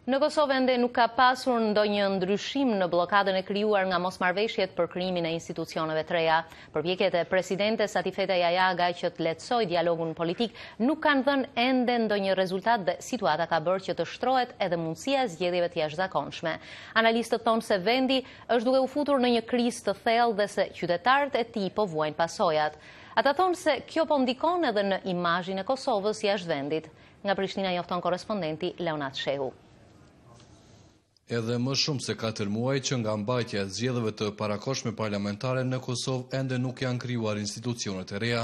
Në Kosovë ende nuk ka pasur ndonjë ndryshim në bllokadën e krijuar nga mosmarrveshjet për krijimin e institucioneve të reja. Përpjekjet e presidentes Atifete Jajaga që të lehtësojë dialogun politik nuk kanë dhënë ende ndonjë rezultat dhe situata ka bërë që të shtrohet edhe mundësia e zgjedhjeve të jashtëzakonshme. Analistët thonë se vendi është duke u futur në një krizë të thellë dhe se qytetarët e tij po vuajnë pasojat. Ata thonë se kjo po ndikon edhe në imazhin e Kosovës jashtë vendit. Nga Prishtina njofton korrespondenti Leonat Shehu. Edhe më shumë se 4 muaj që nga mbajtja e zgjedhjeve të parakohshme parlamentare në Kosovë ende nuk janë krijuar institucionet e reja.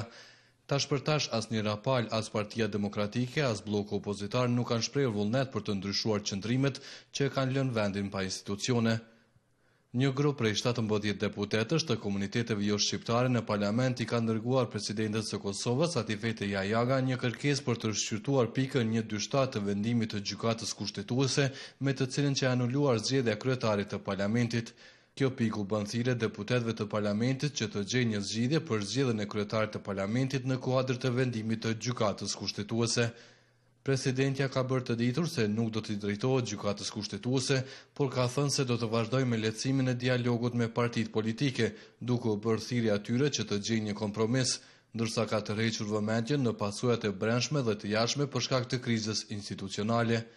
Tash për tash asnjë rapal, as Partia Demokratike, as bloku opozitar nuk kanë shprehur vullnet për të ndryshuar qëndrimet që kanë lënë vendin pa institucione. Një grup prej 17 deputetësh të komuniteteve jo shqiptare në parlament i ka dërguar presidentet së Kosovës Atifete Jajaga një kërkesë për të shqyrtuar pikën 127 të vendimit të gjykatës kushtetuese me të cilin që anuluar zgjedhja kryetare të parlamentit. Kjo pikë u bën thirrje deputetëve të parlamentit që të gjejnë një zgjidhje për zgjedhjen e kryetarit të parlamentit në kuadër të vendimit të gjykatës kushtetuese. Presidentja ka bërë të ditur se nuk do t'i drejtohet gjykatës kushtetuese, por ka thënë se do të vazhdojë me lehtësimin e dialogut me partitë politike, duke u bërë thirrje atyre që të gjejnë një kompromis, ndërsa ka tërhequr vëmendjen në pasojat e brendshme dhe të jashtme për shkak të krizës institucionale.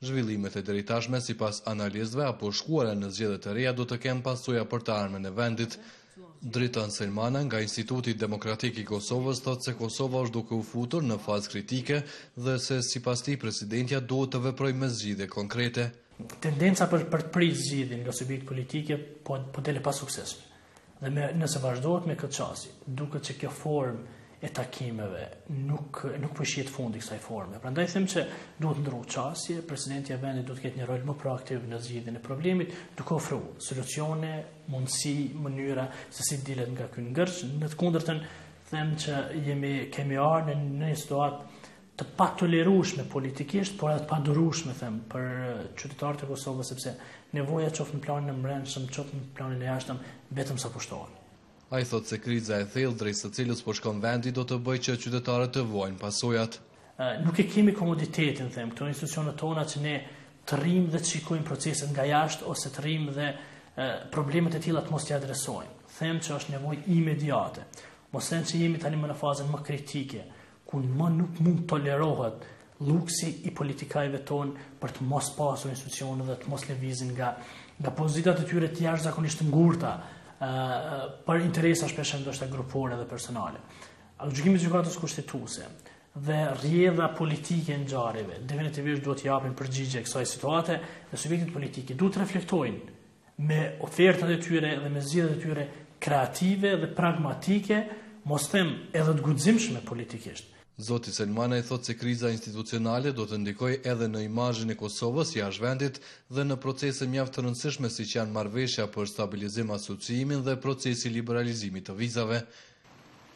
Zhvillimet e deri sipas analistëve apo shkuara në zgjedhje të reja do të kenë pasoja për të ardhmen e vendit. Dritan Selmana nga Instituti Demokratik i Kosovës thotë se Kosova është duke u futur në fazë kritike dhe se sipas tij presidentja duhet të veprojë me zgjidhje konkrete. Tendenca për të pritur zgjidhjen nga subjektet politike po dele pa suksesshme. Dhe nëse vazhdohet me këtë çasti, duket se kjo formë e takimeve nuk po shihet fundi i kësaj forme. Prandaj them se duhet ndërruar çastje, presidenti i vendit duhet të ketë një rol më proaktiv në zgjidhjen e problemit, duke ofruar solucione, mundësi, mënyra se si dilet nga ky ngërç. Në të kundërtën them që kemi ardhur në një situatë të patolerueshme politikisht, por edhe të padurueshme them për qytetarët e Kosovës, sepse nevoja qoftë në planin e brendshëm, qoftë në planin e jashtëm, vetëm sa pushtohen. Ai thotë se kriza e thellë drejt së cilës po shkon vendi do të bëjë që qytetarët të vuajnë pasojat. Nuk e kemi komoditetin, them, këto institucionet tona që ne të rrim dhe të shikojmë proceset nga jashtë ose të rrim dhe problemet e tilla të mos t'i adresojmë. Them që është nevojë imediate. Mos them që jemi tani më në fazën më kritike, ku më nuk mund tolerohet luksi i politikajve tonë për të mos pasur institucione dhe të mos lëvizin nga pozitat e tyre të jashtëzakonisht ngurta, për interesa shpesh ndoshta grupore dhe personale. Gjykimi i gjykatës kushtetuese dhe rrjedha politike e ngjarjeve definitivisht duhet të japin përgjigje kësaj situate dhe subjektet politike duhet të reflektojnë me ofertat e tyre dhe me zgjedhjet e tyre kreative dhe pragmatike, mos them edhe të guximshme politikisht. Zoti Selmana i thotë se kriza institucionale do të ndikojë edhe në imazhin e Kosovës jashtë vendit dhe në procese mjaft të rëndësishme siç janë marrëveshja për stabilizim asociimin dhe procesi liberalizimit të vizave.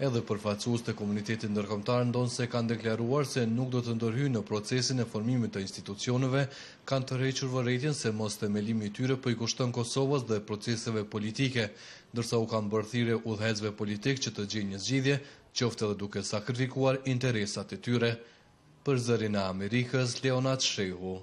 Edhe përfaqësues të komunitetit ndërkombëtar ndonë se kanë deklaruar se nuk do të ndërhyjnë në procesin e formimit të institucioneve, kanë tërhequr vërejtjen se mos themelimi i tyre po i kushton Kosovës dhe proceseve politike, ndërsa u kanë bërë thirrje udhëheqësve politik që të gjejnë një zgjidhje, qoftë edhe duke sakrifikuar interesat e tyre. Për Zërin e Amerikës, Leonat Shehu.